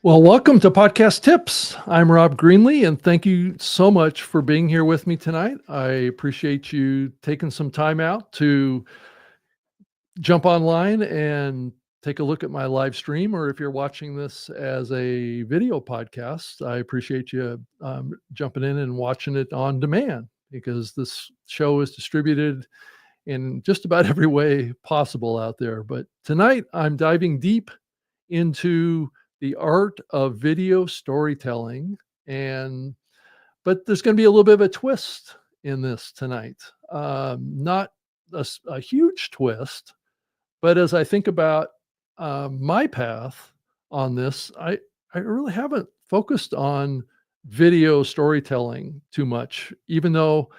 Well, welcome to Podcast Tips. I'm Rob Greenlee, and thank you so much for being here with me tonight. I appreciate you taking some time out to jump online and take a look at my live stream, or if you're watching this as a video podcast, I appreciate you jumping in and watching it on demand because this show is distributed in just about every way possible out there. But tonight, I'm diving deep into the art of video storytelling, and but there's going to be a little bit of a twist in this tonight. Not a huge twist, but as I think about my path on this, I really haven't focused on video storytelling too much, even though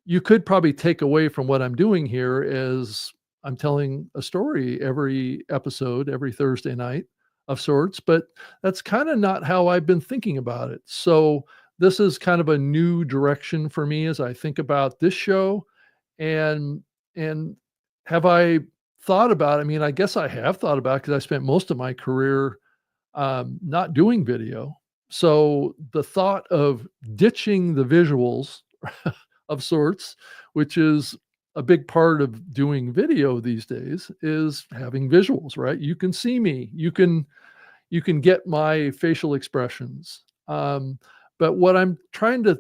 you could probably take away from what I'm doing here is I'm telling a story every episode, every Thursday night of sorts, but that's kind of not how I've been thinking about it. So this is kind of a new direction for me as I think about this show. And have I thought about it? I mean, I guess I have thought about it because I spent most of my career not doing video. So the thought of ditching the visuals of sorts, which is a big part of doing video these days, is having visuals, right? You can see me, you can get my facial expressions. But what I'm trying to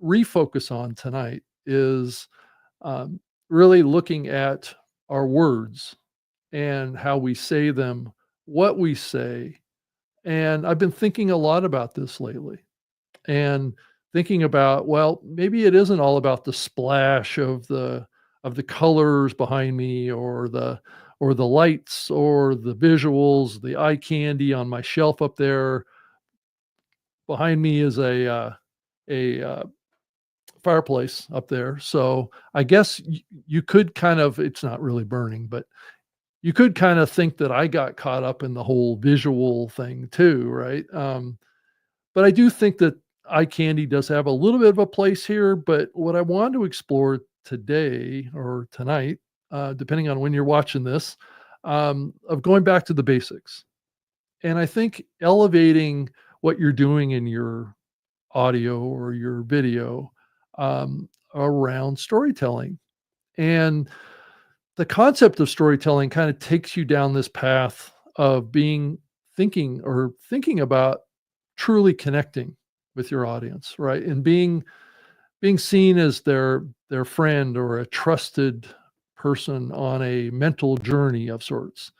refocus on tonight is um, really looking at our words and how we say them, what we say. And I've been thinking a lot about this lately and thinking about, well, maybe it isn't all about the splash of the colors behind me or the lights or the visuals, the eye candy on my shelf up there. Behind me is a fireplace up there. So I guess you could kind of, it's not really burning, but you could kind of think that I got caught up in the whole visual thing too, right? But I do think that eye candy does have a little bit of a place here. But what I want to explore today or tonight, depending on when you're watching this, of going back to the basics. And I think elevating what you're doing in your audio or your video around storytelling. And the concept of storytelling kind of takes you down this path of thinking about truly connecting with your audience, right? And being seen as their friend or a trusted person on a mental journey of sorts.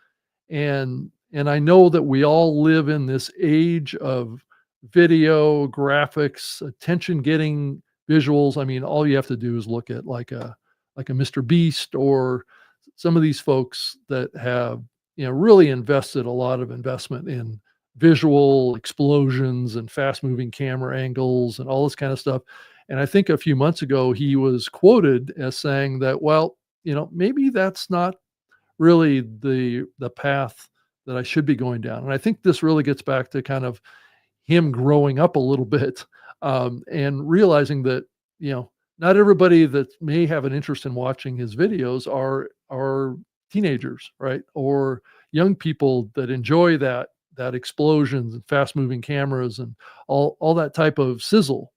And I know that we all live in this age of video, graphics, attention getting visuals. I mean, all you have to do is look at like a Mr. Beast or some of these folks that have, really invested a lot of investment in visual explosions and fast moving camera angles and all this kind of stuff. And I think a few months ago he was quoted as saying that, well, maybe that's not really the path that I should be going down. And I think this really gets back to kind of him growing up a little bit, and realizing that, not everybody that may have an interest in watching his videos are teenagers, right? Or young people that enjoy that explosions and fast moving cameras and all that type of sizzle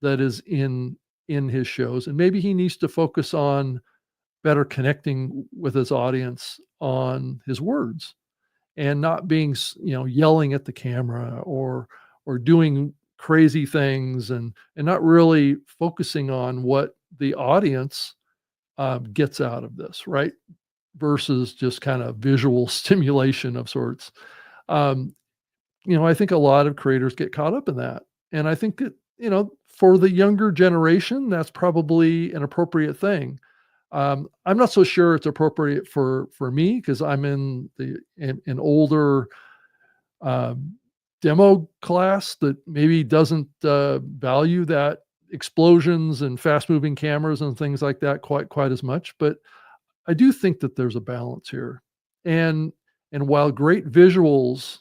that is in his shows. And maybe he needs to focus on better connecting with his audience on his words and not being yelling at the camera or doing crazy things and not really focusing on what the audience gets out of this, right? Versus just kind of visual stimulation of sorts. um, I think a lot of creators get caught up in that, and I think that, for the younger generation that's probably an appropriate thing. I'm not so sure it's appropriate for me because I'm in an older um, demo class that maybe doesn't value that explosions and fast moving cameras and things like that quite as much. But I do think that there's a balance here, and while great visuals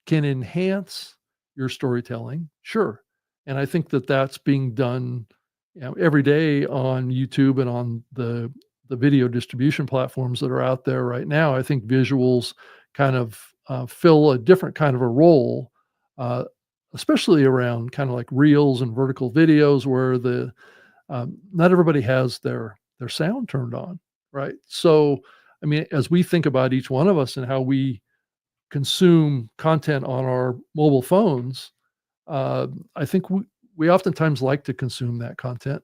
can enhance your storytelling, sure, and I think that that's being done, every day on YouTube and on the video distribution platforms that are out there right now. I think visuals kind of fill a different kind of a role uh, especially around kind of like reels and vertical videos where not everybody has their sound turned on, right? So, I mean, as we think about each one of us and how we consume content on our mobile phones, uh, I think we oftentimes like to consume that content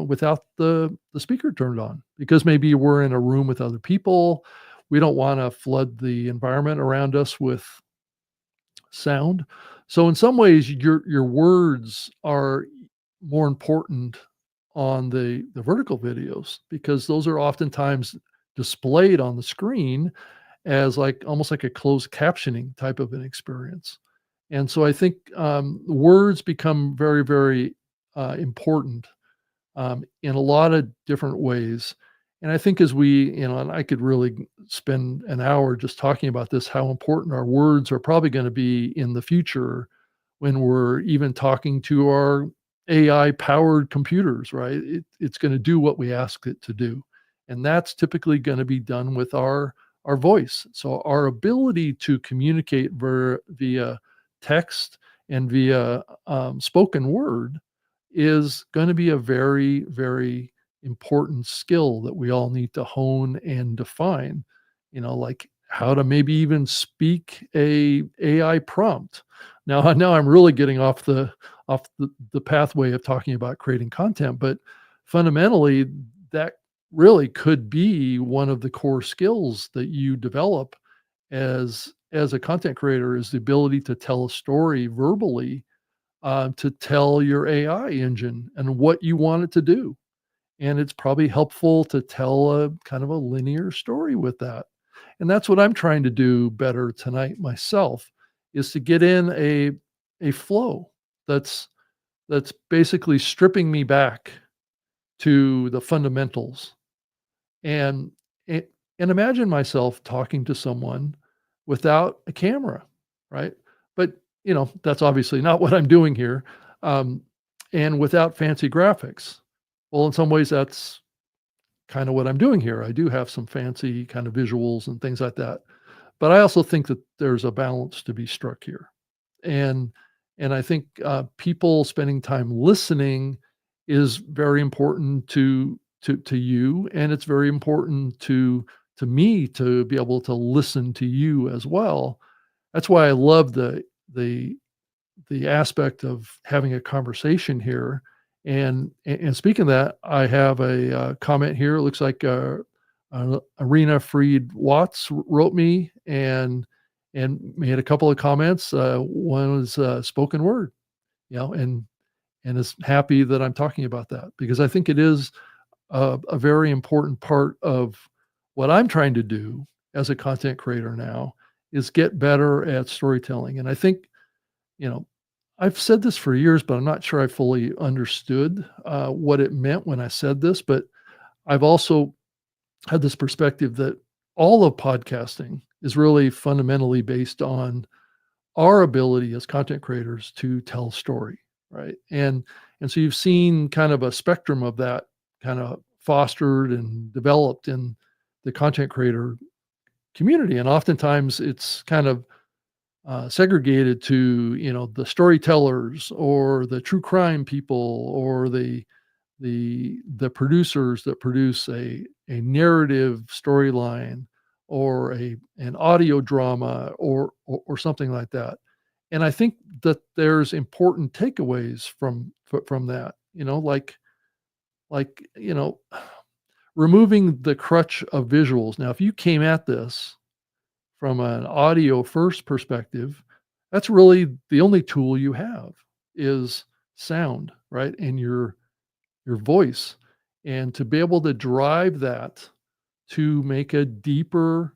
without the speaker turned on because maybe we're in a room with other people. We don't want to flood the environment around us with sound. So in some ways, your words are more important on the vertical videos because those are oftentimes displayed on the screen as like almost like a closed captioning type of an experience. And so I think words become very, very important in a lot of different ways. And I think as and I could really spend an hour just talking about this, how important our words are probably going to be in the future when we're even talking to our AI powered computers, right? It's going to do what we ask it to do. And that's typically going to be done with our voice. So our ability to communicate via text and via spoken word is going to be a very, very important skill that we all need to hone and define. Like how to maybe even speak a AI prompt. Now I'm really getting off the pathway of talking about creating content, but fundamentally, that really could be one of the core skills that you develop as a content creator is the ability to tell a story verbally, to tell your AI engine and what you want it to do. And it's probably helpful to tell a kind of a linear story with that. And that's what I'm trying to do better tonight myself is to get in a flow that's that's basically stripping me back to the fundamentals and a- and imagine myself talking to someone without a camera, right? But that's obviously not what I'm doing here, um, and without fancy graphics. Well, in some ways, that's kind of what I'm doing here. I do have some fancy kind of visuals and things like that, but I also think that there's a balance to be struck here, and I think people spending time listening is very important to you, and it's very important to me to be able to listen to you as well. That's why I love the the aspect of having a conversation here. And speaking of that, I have a comment here. It looks like Arena Freed Watts wrote me and made a couple of comments. One was spoken word, and is happy that I'm talking about that because I think it is a very important part of what I'm trying to do as a content creator now is get better at storytelling. And I think, you know, I've said this for years, but I'm not sure I fully understood what it meant when I said this. But I've also had this perspective that all of podcasting is really fundamentally based on our ability as content creators to tell a story, right? And so you've seen kind of a spectrum of that kind of fostered and developed in the content creator community, and oftentimes it's kind of segregated to the storytellers or the true crime people or the producers that produce a narrative storyline or an audio drama or something like that. And I think that there's important takeaways from that, like, removing the crutch of visuals. Now, if you came at this from an audio first perspective, that's really the only tool you have is sound, right? And your voice. And to be able to drive that to make a deeper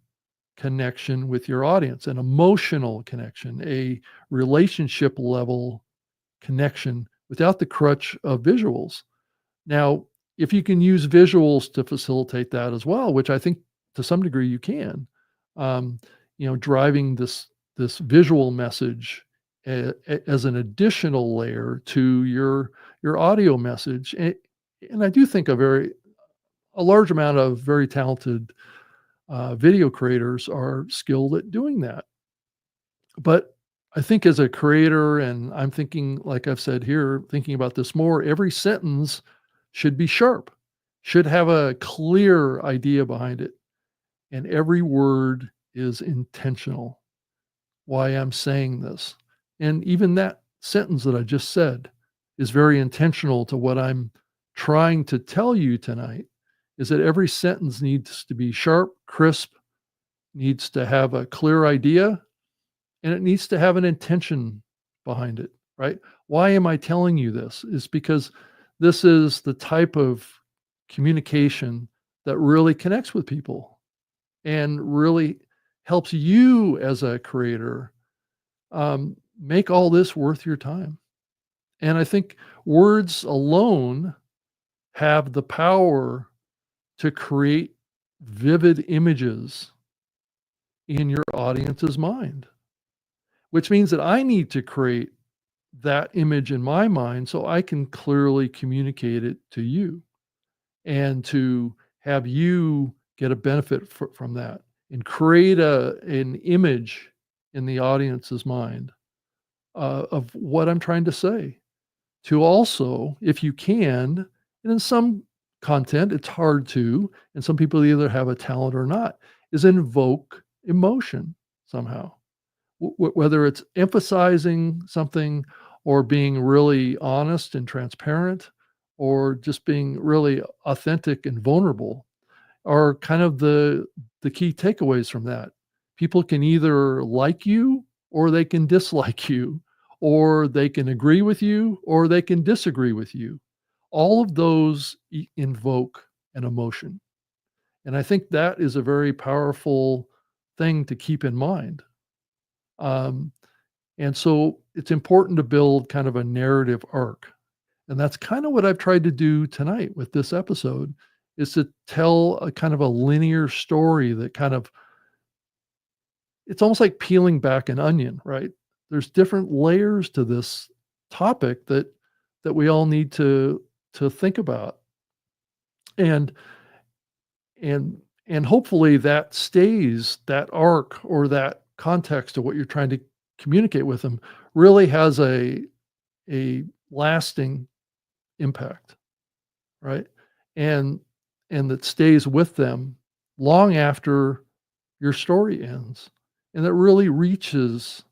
connection with your audience, an emotional connection, a relationship level connection without the crutch of visuals. Now, if you can use visuals to facilitate that as well, which I think to some degree you can, um, driving this visual message as an additional layer to your audio message, and I do think a large amount of very talented video creators are skilled at doing that. But I think as a creator, and I'm thinking, like I've said here, thinking about this more, every sentence should be sharp, should have a clear idea behind it. And every word is intentional. Why I'm saying this. And even that sentence that I just said is very intentional to what I'm trying to tell you tonight is that every sentence needs to be sharp, crisp, needs to have a clear idea, and it needs to have an intention behind it, right? Why am I telling you this? Is because this is the type of communication that really connects with people and really helps you as a creator make all this worth your time. And I think words alone have the power to create vivid images in your audience's mind, which means that I need to create that image in my mind so I can clearly communicate it to you and to have you get a benefit from that and create an image in the audience's mind of what I'm trying to say. To also, if you can, and in some content, it's hard to, and some people either have a talent or not, is invoke emotion somehow. Whether it's emphasizing something or being really honest and transparent or just being really authentic and vulnerable are kind of the key takeaways from that. People can either like you or they can dislike you, or they can agree with you or they can disagree with you. All of those invoke an emotion. And I think that is a very powerful thing to keep in mind. Um, and so it's important to build kind of a narrative arc. And that's kind of what I've tried to do tonight with this episode is to tell a kind of a linear story that kind of it's almost like peeling back an onion, right? There's different layers to this topic that we all need to think about. And and and hopefully that stays that arc or that context of what you're trying to communicate with them really has a lasting impact, right? And and that stays with them long after your story ends, and that really reaches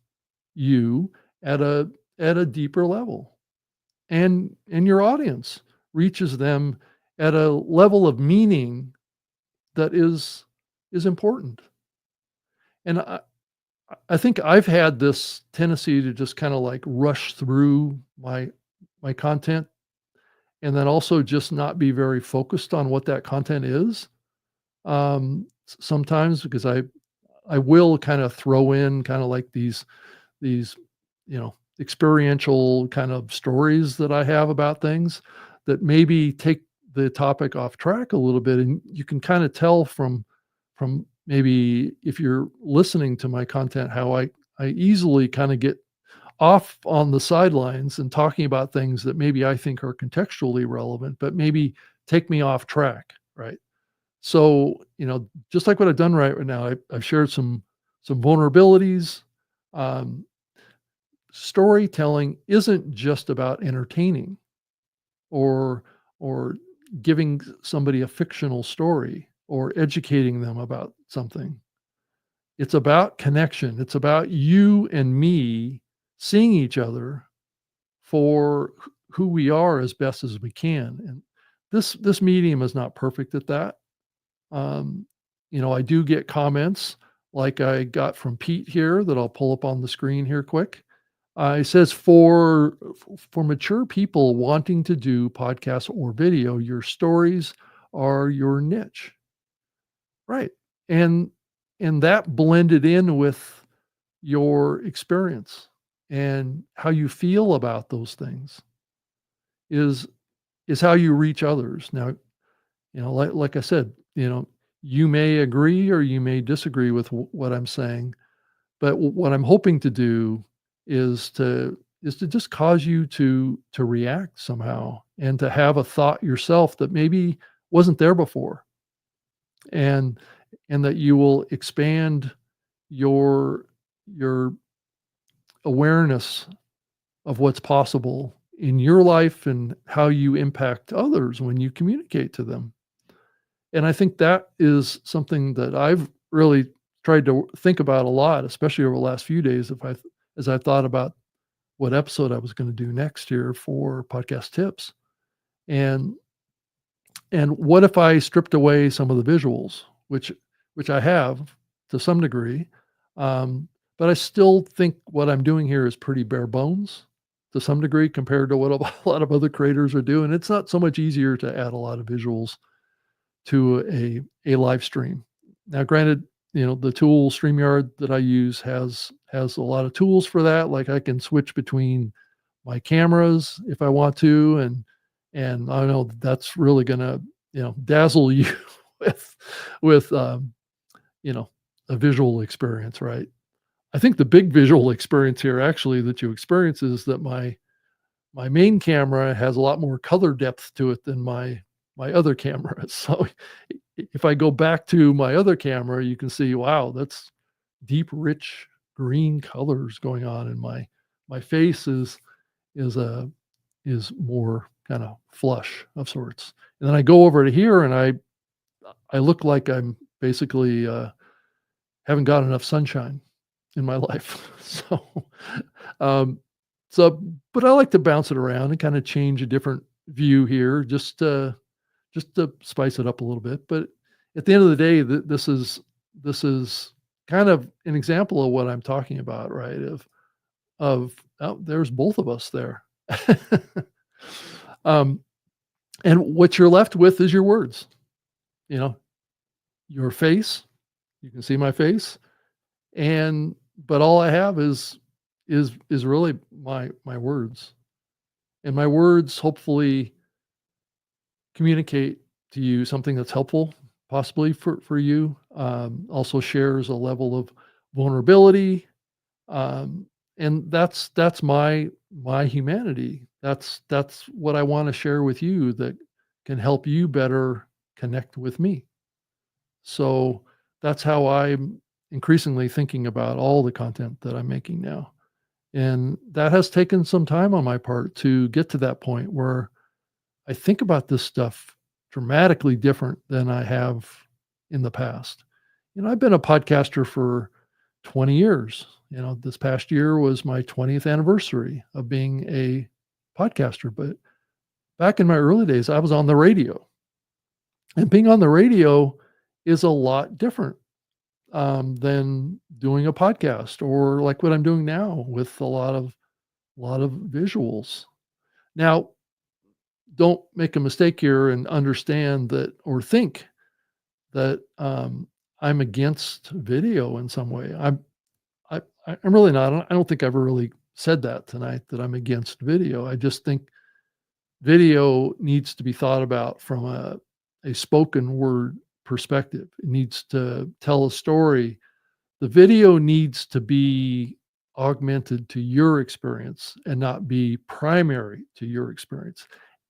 you at a deeper level, and your audience reaches them at a level of meaning that is important. And I think I've had this tendency to just kind of like rush through my content and then also just not be very focused on what that content is. Sometimes because I will kind of throw in kind of like these experiential kind of stories that I have about things that maybe take the topic off track a little bit, and you can kind of tell from maybe if you're listening to my content how I easily kind of get off on the sidelines and talking about things that maybe I think are contextually relevant, but maybe take me off track, right? So, just like what I've done right now, I've shared some vulnerabilities. Um, Storytelling isn't just about entertaining or or giving somebody a fictional story or educating them about something. It's about connection. It's about you and me seeing each other for who we are as best as we can. And this medium is not perfect at that. Um, I do get comments like I got from Pete here that I'll pull up on the screen here quick. It says for mature people wanting to do podcasts or video, your stories are your niche, right? And and that blended in with your experience and how you feel about those things is is how you reach others. Now, like I said, you may agree or you may disagree with what I'm saying, but what I'm hoping to do is to just cause you to react somehow and to have a thought yourself that maybe wasn't there before, and and that you will expand your your awareness of what's possible in your life and how you impact others when you communicate to them. And I think that is something that I've really tried to think about a lot, especially over the last few days, as I thought about what episode I was going to do next year for podcast tips. And what if I stripped away some of the visuals, which I have to some degree, but I still think what I'm doing here is pretty bare bones to some degree compared to what a lot of other creators are doing. It's not so much easier to add a lot of visuals to a live stream. Now, granted, the tool StreamYard that I use has a lot of tools for that. Like I can switch between my cameras if I want to, and I know that's really gonna dazzle you with with a visual experience, right? I think the big visual experience here actually that you experience is that my main camera has a lot more color depth to it than my other camera. So if I go back to my other camera, you can see, wow, that's deep, rich green colors going on, and my face is a is more kind of flush of sorts. And then I go over to here, and I look like I'm basically haven't got enough sunshine in my life. So, um, so, but I like to bounce it around and kind of change a different view here, just to spice it up a little bit. But at the end of the day, this is kind of an example of what I'm talking about, right? Of oh, there's both of us there. um, and what you're left with is your words. You know, your face. You can see my face, and but all I have is really my words, and my words hopefully communicate to you something that's helpful, possibly for you. Also shares a level of vulnerability, um, and that's my humanity. That's what I want to share with you that can help you better connect with me. So that's how I'm increasingly thinking about all the content that I'm making now. And that has taken some time on my part to get to that point where I think about this stuff dramatically different than I have in the past. I've been a podcaster for 20 years. This past year was my 20th anniversary of being a podcaster. But back in my early days, I was on the radio. And being on the radio is a lot different than doing a podcast or like what I'm doing now with a lot of visuals. Now, don't make a mistake here and understand that or think that I'm against video in some way. I'm really not. I don't think I've really said that tonight that I'm against video. I just think video needs to be thought about from a spoken word perspective. It needs to tell a story. The video needs to be augmented to your experience and not be primary to your experience.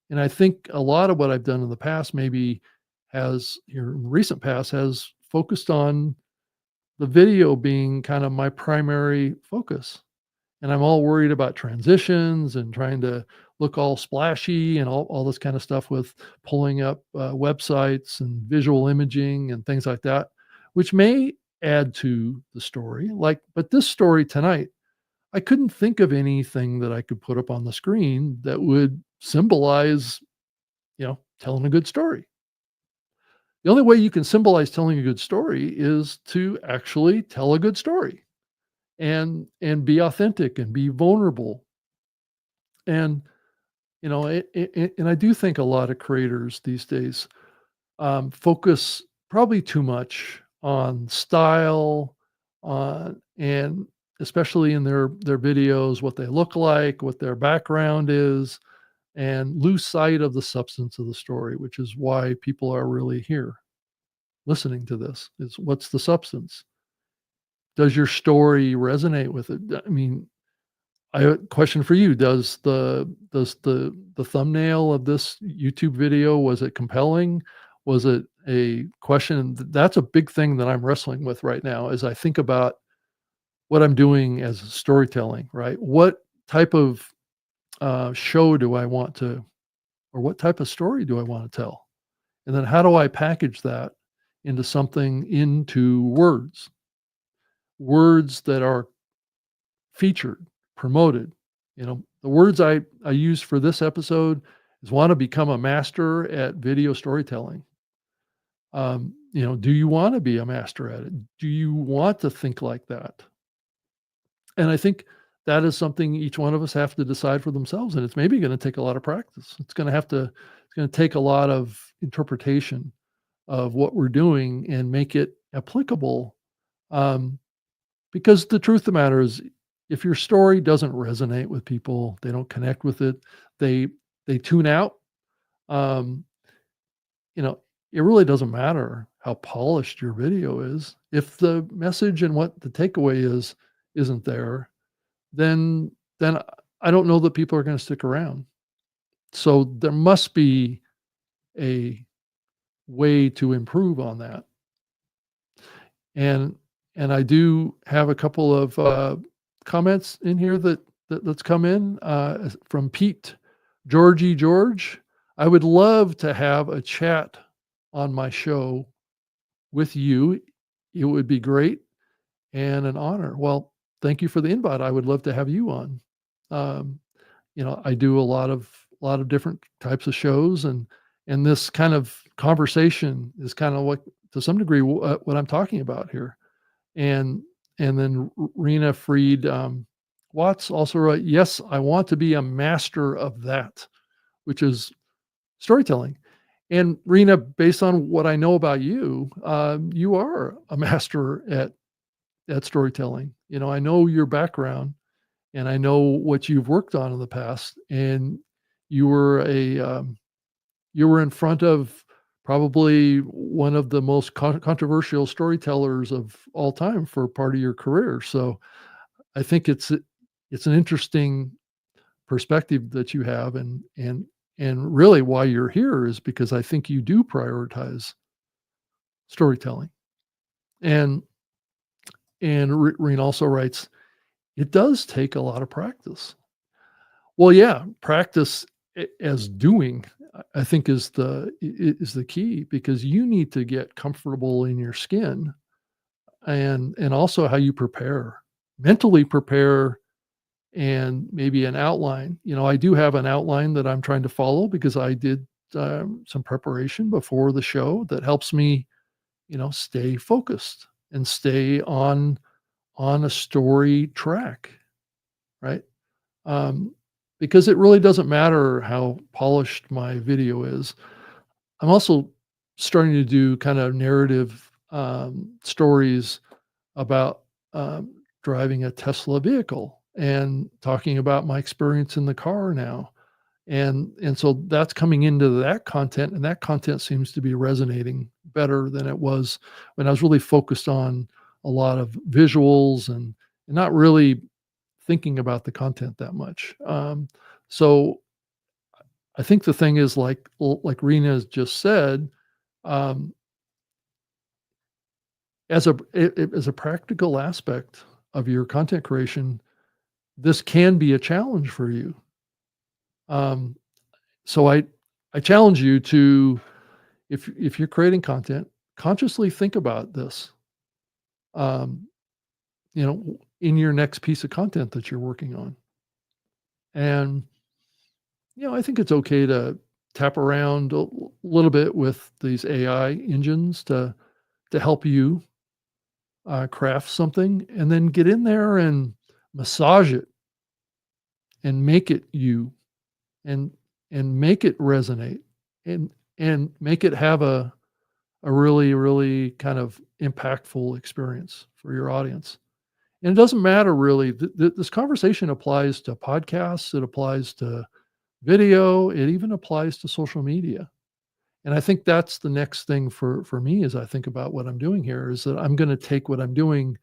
And I think a lot of what I've done in the past maybe has here in recent past has focused on the video being kind of my primary focus. And I'm all worried about transitions and trying to look all splashy and all this kind of stuff with pulling up websites and visual imaging and things like that, which may add to the story. But this story tonight, I couldn't think of anything that I could put up on the screen that would symbolize, telling a good story. The only way you can symbolize telling a good story is to actually tell a good story and be authentic and be vulnerable. And and I do think a lot of creators these days focus probably too much on style, and especially in their videos, what they look like, what their background is, and lose sight of the substance of the story, which is why people are really here listening to this. Is what's the substance? Does your story resonate with it? I mean, I have a question for you. Does the thumbnail of this YouTube video, was it compelling? Was it a question? That's a big thing that I'm wrestling with right now as I think about what I'm doing as storytelling, right? What type of show do I want to, or what type of story do I want to tell? And then how do I package that into words that are featured, promoted. The words I use for this episode is want to become a master at video storytelling. Do you want to be a master at it? Do you want to think like that? And I think that is something each one of us have to decide for themselves. And it's maybe going to take a lot of practice. It's going to take a lot of interpretation of what we're doing and make it applicable. Um, because the truth of the matter is, if your story doesn't resonate with people, they don't connect with it, they they tune out. Um, you know, it really doesn't matter how polished your video is. If the message and what the takeaway is isn't there, then then I don't know that people are going to stick around. So there must be a way to improve on that. And I do have a couple of comments in here that's come in from Pete George. I would love to have a chat on my show with you. It would be great and an honor. Well, thank you for the invite. I would love to have you on. Um, I do a lot of different types of shows, and this kind of conversation is kind of what, to some degree, what I'm talking about here. And then Rena Freed Watts also wrote, "Yes, I want to be a master of that," which is storytelling. And Rena, based on what I know about you, you are a master at storytelling. I know your background, and I know what you've worked on in the past. And you were you were in front of probably one of the most controversial storytellers of all time for part of your career. So I think it's an interesting perspective that you have, and really why you're here is because I think you do prioritize storytelling. And Reen also writes, it does take a lot of practice. Well, yeah, practice as doing, I think, is the key, because you need to get comfortable in your skin, and also how you prepare, mentally prepare, and maybe an outline. I do have an outline that I'm trying to follow because I did some preparation before the show that helps me, stay focused and stay on a story track, right? Um, because it really doesn't matter how polished my video is. I'm also starting to do kind of narrative stories about driving a Tesla vehicle and talking about my experience in the car now. And so that's coming into that content, and that content seems to be resonating better than it was when I was really focused on a lot of visuals and not really thinking about the content that much. So I think the thing is, like Rena has just said, um, as a practical aspect of your content creation, this can be a challenge for you. Um, so I challenge you to, if you're creating content, consciously think about this. Um, in your next piece of content that you're working on. And I think it's okay to tap around a little bit with these AI engines to help you craft something, and then get in there and massage it and make it you, and make it resonate, and make it have a really, really kind of impactful experience for your audience. And it doesn't matter really. This conversation applies to podcasts. It applies to video. It even applies to social media. And I think that's the next thing for me as I think about what I'm doing here, is that I'm going to take what I'm doing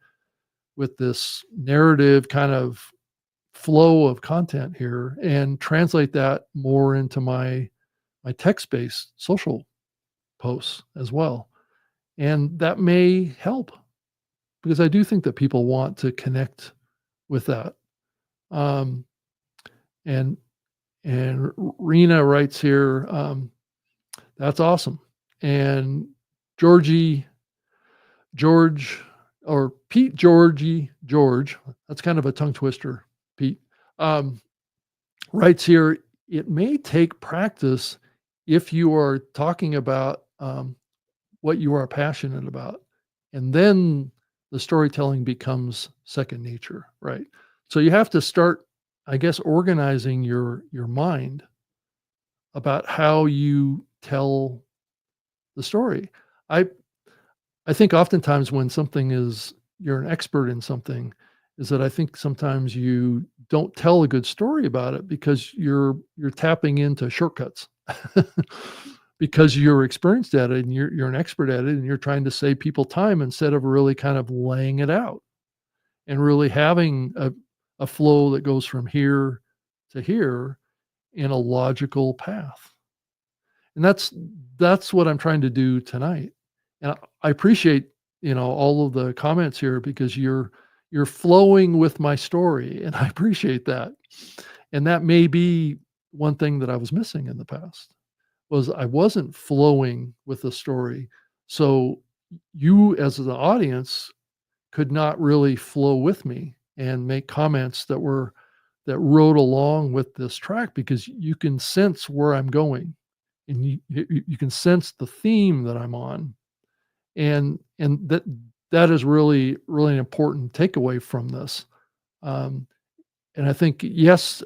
with this narrative kind of flow of content here and translate that more into my text-based social posts as well. And that may help. because I do think that people want to connect with that. Um, and Rena writes here, that's awesome. And Georgie George or Pete Georgie George, that's kind of a tongue twister, Pete, um, writes here, it may take practice if you are talking about what you are passionate about. And then the storytelling becomes second nature, right? So you have to start, I guess, organizing your mind about how you tell the story. I I think oftentimes when something is you're an expert in something, is that I think sometimes you don't tell a good story about it because you're tapping into shortcuts. Because you're experienced at it and you're an expert at it and you're trying to save people time instead of really kind of laying it out and really having a flow that goes from here to here in a logical path. And that's what I'm trying to do tonight. And I appreciate, all of the comments here because you're flowing with my story, and I appreciate that. And that may be one thing that I was missing in the past, was I wasn't flowing with the story. So you as the audience could not really flow with me and make comments that rode along with this track because you can sense where I'm going and you can sense the theme that I'm on, and that is really an important takeaway from this. Um, and I think yes,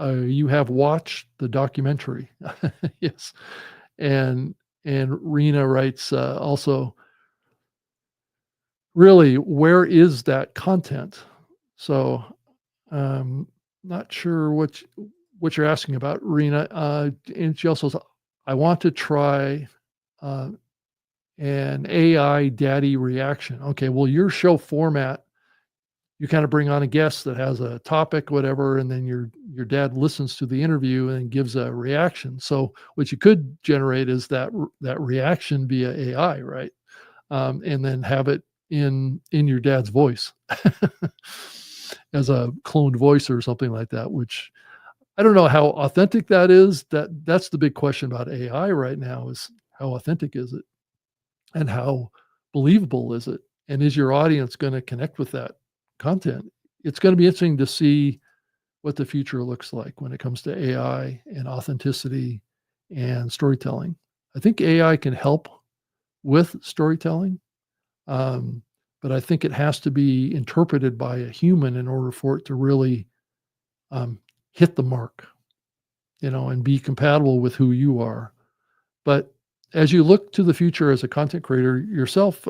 you have watched the documentary, yes, and Rena writes also, really, where is that content? So not sure what you're asking about, Rena. And she also says, I want to try uh, an AI daddy reaction. Okay, well, your show format, you kind of bring on a guest that has a topic, whatever, and then your dad listens to the interview and gives a reaction. So what you could generate is that reaction via AI, right? And then have it in your dad's voice as a cloned voice or something like that, which I don't know how authentic that is. That's the big question about AI right now is how authentic is it and how believable is it? And is your audience going to connect with that content? It's going to be interesting to see what the future looks like when it comes to AI and authenticity and storytelling. I think AI can help with storytelling, um, but I think it has to be interpreted by a human in order for it to really um, hit the mark, and be compatible with who you are. But as you look to the future as a content creator yourself,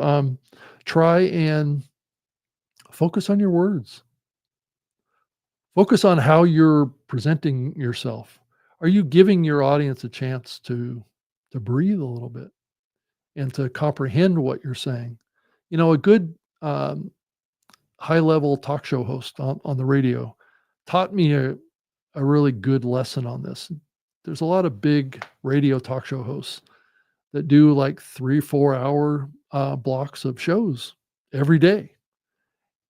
try and focus on your words. Focus on how you're presenting yourself. Are you giving your audience a chance to breathe a little bit and to comprehend what you're saying? A good high level talk show host on the radio taught me a really good lesson on this. There's a lot of big radio talk show hosts that do like 3 4 hour blocks of shows every day.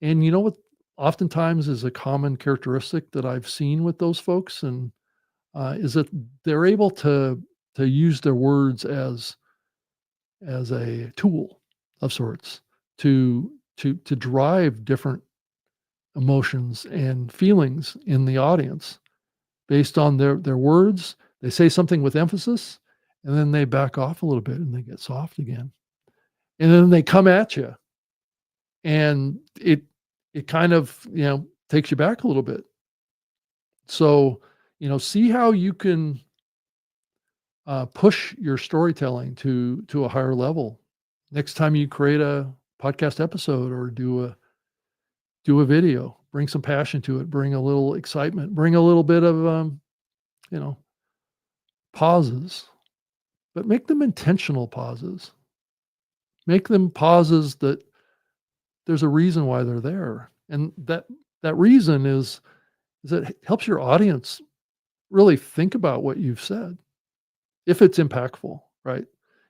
And you know what oftentimes is a common characteristic that I've seen with those folks, and is that they're able to use their words as a tool of sorts to drive different emotions and feelings in the audience based on their words. They say something with emphasis, and then they back off a little bit and they get soft again. And then they come at you, and it kind of, takes you back a little bit. So, see how you can push your storytelling to a higher level. Next time you create a podcast episode or do a video, bring some passion to it, bring a little excitement, bring a little bit of you know, pauses, but make them intentional pauses. Make them pauses that there's a reason why they're there. And that reason is it helps your audience really think about what you've said. If it's impactful, right?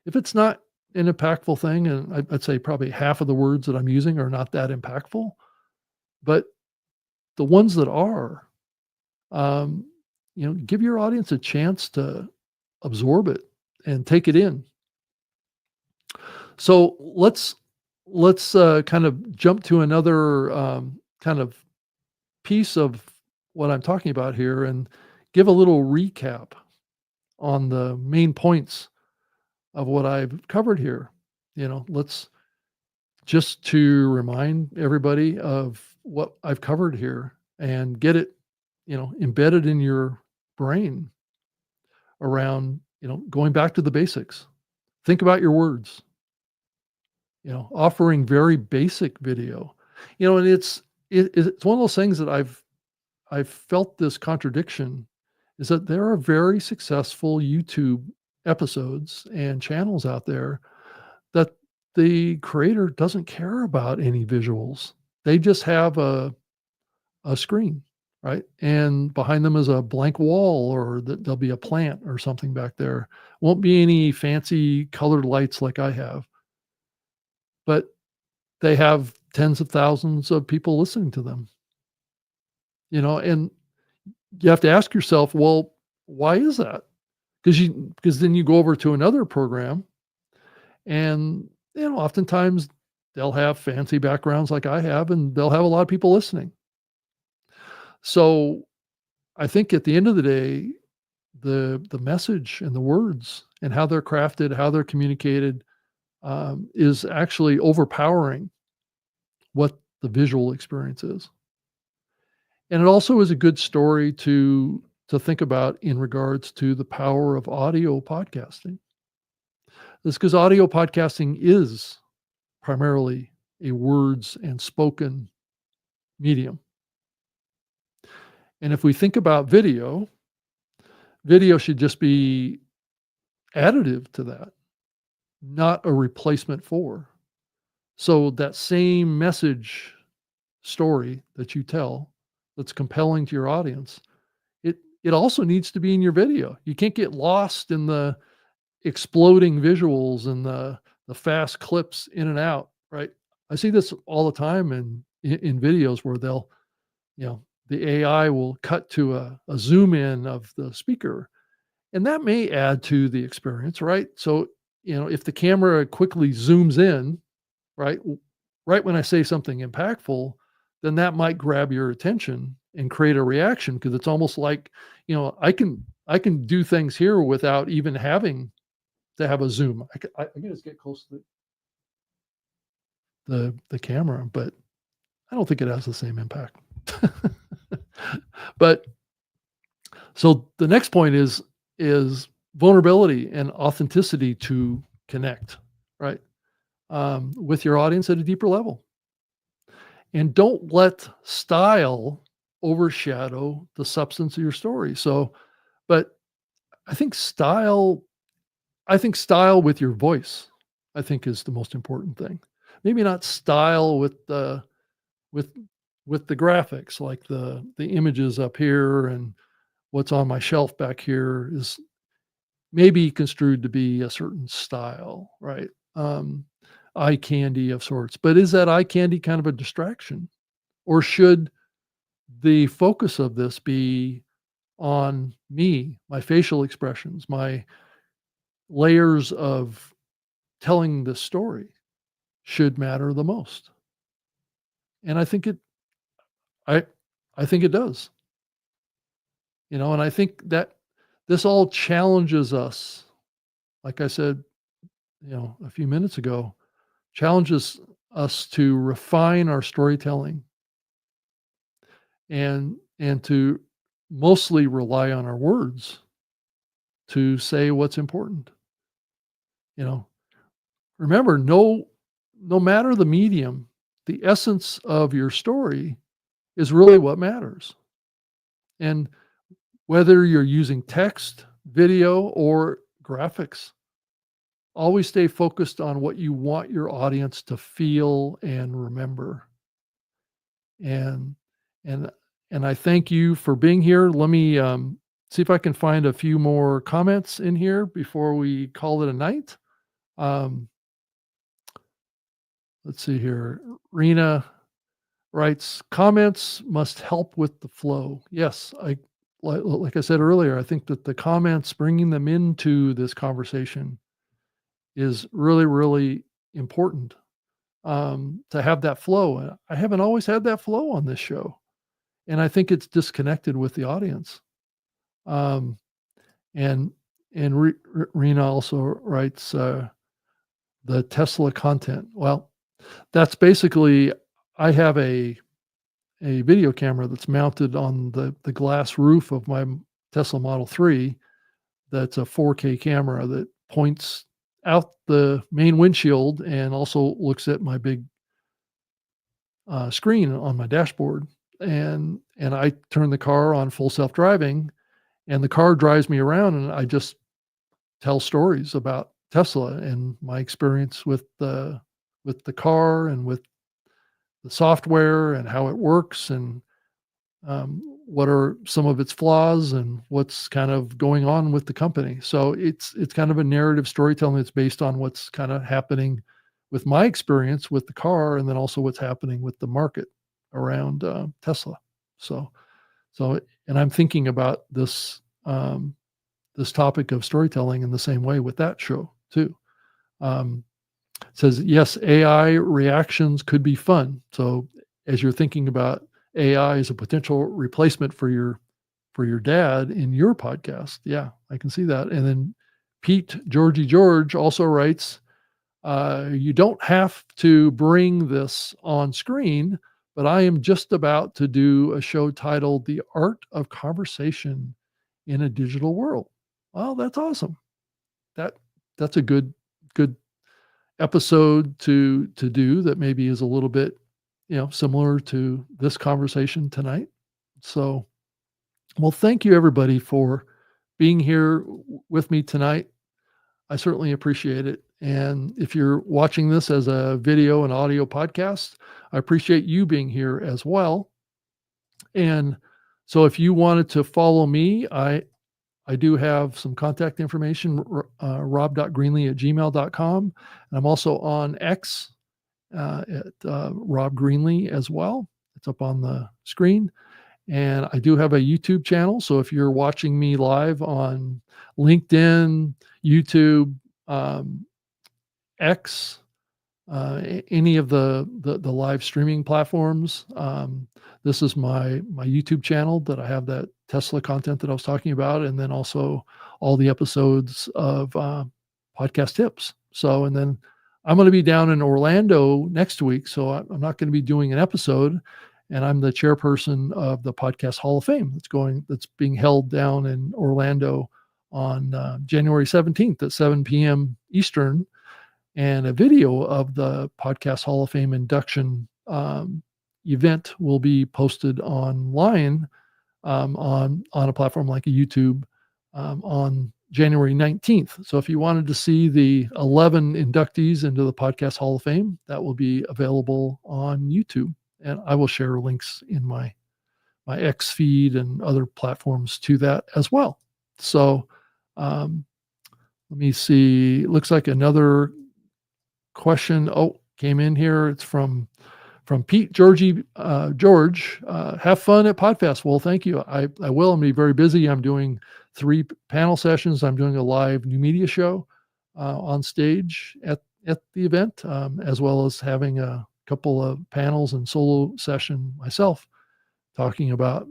If it's not, an impactful thing, and I'd say probably half of the words that I'm using are not that impactful, but the ones that are, um, give your audience a chance to absorb it and take it in. So let's kind of jump to another kind of piece of what I'm talking about here and give a little recap on the main points of what I've covered here. Let's just to remind everybody of what I've covered here and get it, embedded in your brain around, going back to the basics. Think about your words, offering very basic video. And it's one of those things that I've felt this contradiction is that there are very successful YouTube episodes and channels out there that the creator doesn't care about any visuals. They just have a screen, right? And behind them is a blank wall, or there'll be a plant or something back there. Won't be any fancy colored lights like I have, but they have tens of thousands of people listening to them, and you have to ask yourself, well, why is that? Because then you go over to another program and, oftentimes they'll have fancy backgrounds like I have, and they'll have a lot of people listening. So I think at the end of the day, the message and the words and how they're crafted, how they're communicated, is actually overpowering what the visual experience is. And it also is a good story to think about in regards to the power of audio podcasting. It's because audio podcasting is primarily a words and spoken medium. And if we think about video, video should just be additive to that, not a replacement for. So that same message story that you tell that's compelling to your audience, it also needs to be in your video. You can't get lost in the exploding visuals and the fast clips in and out, right? I see this all the time in videos where the AI will cut to a zoom in of the speaker, and that may add to the experience, right? So, if the camera quickly zooms in, right, right when I say something impactful, then that might grab your attention and create a reaction because it's almost like, I can do things here without even having to have a zoom. I can just get close to the camera, but I don't think it has the same impact. But so the next point is vulnerability and authenticity to connect, right? With your audience at a deeper level. And don't let style overshadow the substance of your story. So, but I think style, I think style with your voice, I think is the most important thing. Maybe not style with with the graphics, like the images up here and what's on my shelf back here is maybe construed to be a certain style, right? Eye candy of sorts. But is that eye candy kind of a distraction? Or should the focus of this be on me, my facial expressions, my layers of telling the story should matter the most? And I I think it does. And I think that this all challenges us, like I said, a few minutes ago, challenges us to refine our storytelling and to mostly rely on our words to say what's important. You know, Remember, no matter the medium, the essence of your story is really what matters. And whether you're using text, video, or graphics, always stay focused on what you want your audience to feel and remember. And and and I thank you for being here. Let me see if I can find a few more comments in here before we call it a night. Um, let's see here. Rena writes, comments must help with the flow. Yes, like I said earlier, I think that the comments, bringing them into this conversation is really, really important, to have that flow. And I haven't always had that flow on this show, and I think it's disconnected with the audience. Um, and Rena also writes, the Tesla content. Well, that's basically, I have a video camera that's mounted on the glass roof of my Tesla Model 3. That's a 4K camera that points out the main windshield and also looks at my big screen on my dashboard. And I turn the car on full self-driving, and the car drives me around, and I just tell stories about Tesla and my experience with the car and with the software and how it works, and what are some of its flaws and what's kind of going on with the company. So it's kind of a narrative storytelling that's based on what's kind of happening with my experience with the car, and then also what's happening with the market around Tesla. So and I'm thinking about this topic of storytelling in the same way with that show too. Um, it says, yes, AI reactions could be fun. So as you're thinking about AI as a potential replacement for your dad in your podcast, yeah, I can see that. And then Georgie George also writes, you don't have to bring this on screen, but I am just about to do a show titled The Art of Conversation in a Digital World. Well, that's awesome. That that's a good episode to do that maybe is a little bit, similar to this conversation tonight. So, well, thank you everybody for being here with me tonight. I certainly appreciate it. And if you're watching this as a video and audio podcast, I appreciate you being here as well. And so if you wanted to follow me, I do have some contact information, rob.greenlee@gmail.com. And I'm also on X at Rob Greenlee as well. It's up on the screen. And I do have a YouTube channel. So if you're watching me live on LinkedIn, YouTube, um, X, any of the live streaming platforms, this is my YouTube channel that I have that Tesla content that I was talking about, and then also all the episodes of podcast tips. So, and then I'm going to be down in Orlando next week, so I'm not going to be doing an episode. And I'm the chairperson of the Podcast Hall of Fame that's being held down in Orlando on January 17th at 7 p.m. Eastern. And a video of the Podcast Hall of Fame induction event will be posted online, on a platform like a YouTube, on January 19th. So if you wanted to see the 11 inductees into the Podcast Hall of Fame, that will be available on YouTube. And I will share links in my X feed and other platforms to that as well. So let me see. It looks like another question came in here. It's from George. Have fun at Podfest. Well, thank you. I will. I'm going to be very busy. I'm doing 3 panel sessions. I'm doing a live new media show on stage at the event, as well as having a couple of panels and solo session myself, talking about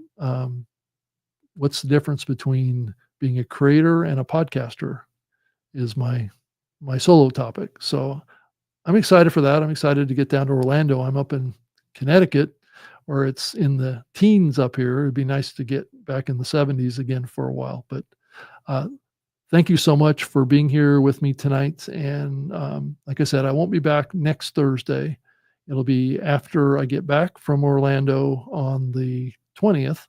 what's the difference between being a creator and a podcaster is my solo topic. So I'm excited for that. I'm excited to get down to Orlando. I'm up in Connecticut, where it's in the teens up here. It'd be nice to get back in the 70s again for a while. But thank you so much for being here with me tonight. And like I said, I won't be back next Thursday. It'll be after I get back from Orlando on the 20th,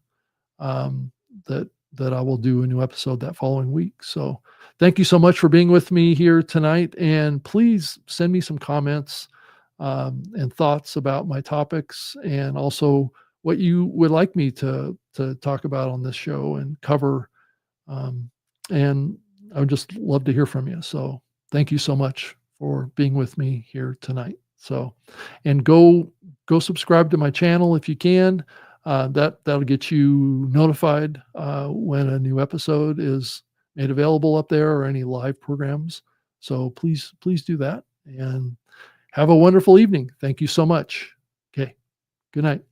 that I will do a new episode that following week. So thank you so much for being with me here tonight. And please send me some comments and thoughts about my topics, and also what you would like me to talk about on this show and cover. And I would just love to hear from you. So thank you so much for being with me here tonight. So, and go subscribe to my channel if you can. That'll get you notified when a new episode is made available up there or any live programs. So please do that and have a wonderful evening. Thank you so much. Okay. Good night.